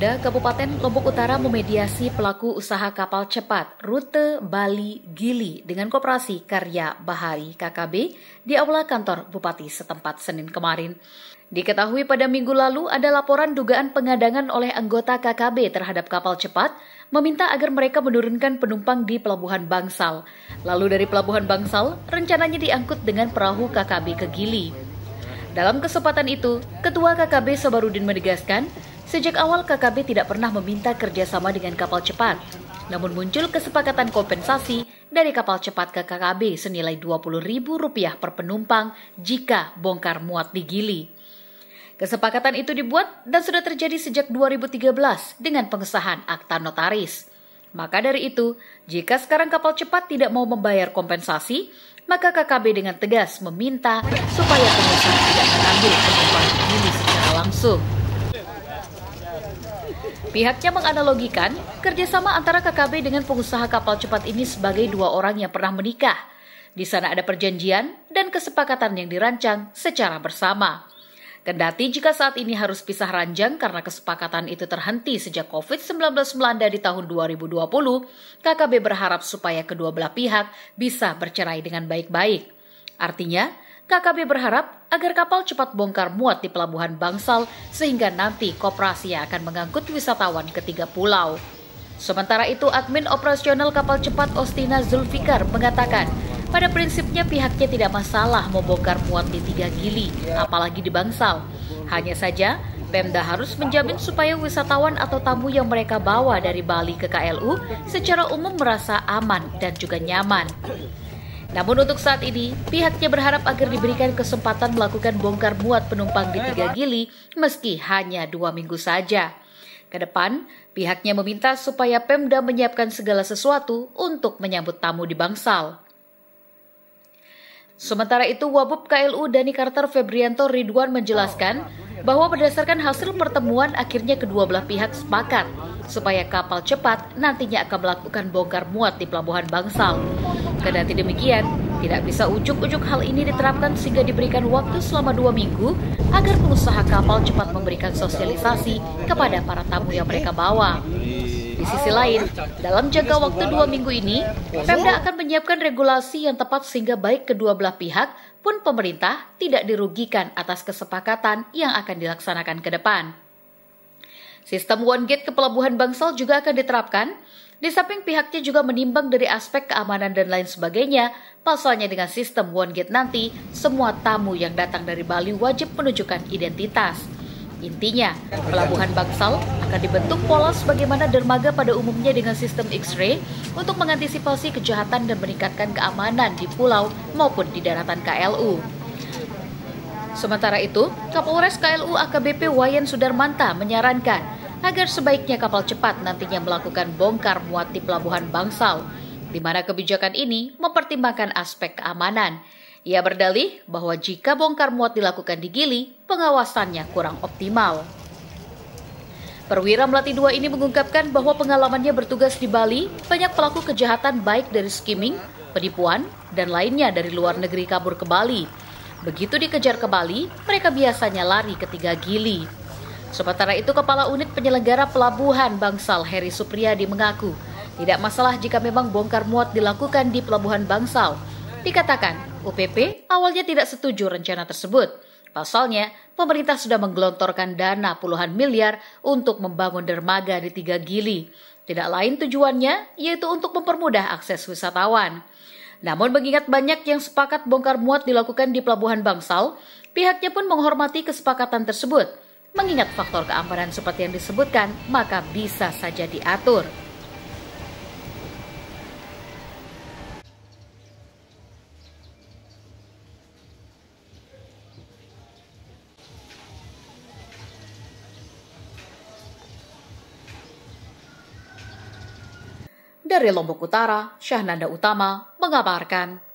Pemda Kabupaten Lombok Utara memediasi pelaku usaha kapal cepat rute Bali-Gili dengan Koperasi Karya Bahari (KKB) di aula kantor Bupati setempat Senin kemarin. Diketahui pada minggu lalu ada laporan dugaan pengadangan oleh anggota KKB terhadap kapal cepat, meminta agar mereka menurunkan penumpang di Pelabuhan Bangsal. Lalu dari Pelabuhan Bangsal, rencananya diangkut dengan perahu KKB ke Gili. Dalam kesempatan itu, Ketua KKB Sabarudin menegaskan, sejak awal KKB tidak pernah meminta kerjasama dengan kapal cepat. Namun muncul kesepakatan kompensasi dari kapal cepat ke KKB senilai Rp20.000 per penumpang jika bongkar muat di Gili. Kesepakatan itu dibuat dan sudah terjadi sejak 2013 dengan pengesahan akta notaris. Maka dari itu, jika sekarang kapal cepat tidak mau membayar kompensasi, maka KKB dengan tegas meminta supaya pengusaha tidak mengambil penumpang di Gili secara langsung. Pihaknya menganalogikan kerjasama antara KKB dengan pengusaha kapal cepat ini sebagai dua orang yang pernah menikah. Di sana ada perjanjian dan kesepakatan yang dirancang secara bersama. Kendati jika saat ini harus pisah ranjang karena kesepakatan itu terhenti sejak COVID-19 melanda di tahun 2020, KKB berharap supaya kedua belah pihak bisa bercerai dengan baik-baik. Artinya, KKB berharap agar kapal cepat bongkar muat di Pelabuhan Bangsal sehingga nanti koperasi akan mengangkut wisatawan ke 3 pulau. Sementara itu, admin operasional kapal cepat Ostina Zulfikar mengatakan, pada prinsipnya pihaknya tidak masalah membongkar muat di 3 Gili, apalagi di Bangsal. Hanya saja, Pemda harus menjamin supaya wisatawan atau tamu yang mereka bawa dari Bali ke KLU secara umum merasa aman dan juga nyaman. Namun untuk saat ini, pihaknya berharap agar diberikan kesempatan melakukan bongkar muat penumpang di 3 Gili meski hanya 2 minggu saja. Kedepan, pihaknya meminta supaya Pemda menyiapkan segala sesuatu untuk menyambut tamu di Bangsal. Sementara itu, Wabub KLU Dhani Carter Febrianto Ridwan menjelaskan bahwa berdasarkan hasil pertemuan akhirnya kedua belah pihak sepakat supaya kapal cepat nantinya akan melakukan bongkar muat di Pelabuhan Bangsal. Kendati demikian, tidak bisa ujuk-ujuk hal ini diterapkan sehingga diberikan waktu selama 2 minggu agar pengusaha kapal cepat memberikan sosialisasi kepada para tamu yang mereka bawa. Di sisi lain, dalam jangka waktu 2 minggu ini, Pemda akan menyiapkan regulasi yang tepat sehingga baik kedua belah pihak pun pemerintah tidak dirugikan atas kesepakatan yang akan dilaksanakan ke depan. Sistem one gate ke Pelabuhan Bangsal juga akan diterapkan. Di samping pihaknya juga menimbang dari aspek keamanan dan lain sebagainya, pasalnya dengan sistem one gate nanti, semua tamu yang datang dari Bali wajib menunjukkan identitas. Intinya, Pelabuhan Bangsal akan dibentuk pola sebagaimana dermaga pada umumnya dengan sistem X-ray untuk mengantisipasi kejahatan dan meningkatkan keamanan di pulau maupun di daratan KLU. Sementara itu, Kapolres KLU AKBP Wayan Sudarmanta menyarankan agar sebaiknya kapal cepat nantinya melakukan bongkar muat di Pelabuhan Bangsal, di mana kebijakan ini mempertimbangkan aspek keamanan. Ia berdalih bahwa jika bongkar muat dilakukan di Gili, pengawasannya kurang optimal. Perwira Melati II ini mengungkapkan bahwa pengalamannya bertugas di Bali, banyak pelaku kejahatan baik dari skimming, penipuan, dan lainnya dari luar negeri kabur ke Bali. Begitu dikejar ke Bali, mereka biasanya lari ke 3 Gili. Sementara itu, Kepala Unit Penyelenggara Pelabuhan Bangsal Heri Supriyadi mengaku tidak masalah jika memang bongkar muat dilakukan di Pelabuhan Bangsal. Dikatakan, UPP awalnya tidak setuju rencana tersebut. Pasalnya, pemerintah sudah menggelontorkan dana puluhan miliar untuk membangun dermaga di 3 Gili. Tidak lain tujuannya, yaitu untuk mempermudah akses wisatawan. Namun mengingat banyak yang sepakat bongkar muat dilakukan di Pelabuhan Bangsal, pihaknya pun menghormati kesepakatan tersebut. Mengingat faktor keamanan seperti yang disebutkan, maka bisa saja diatur. Dari Lombok Utara, Syahnanda Utama mengabarkan.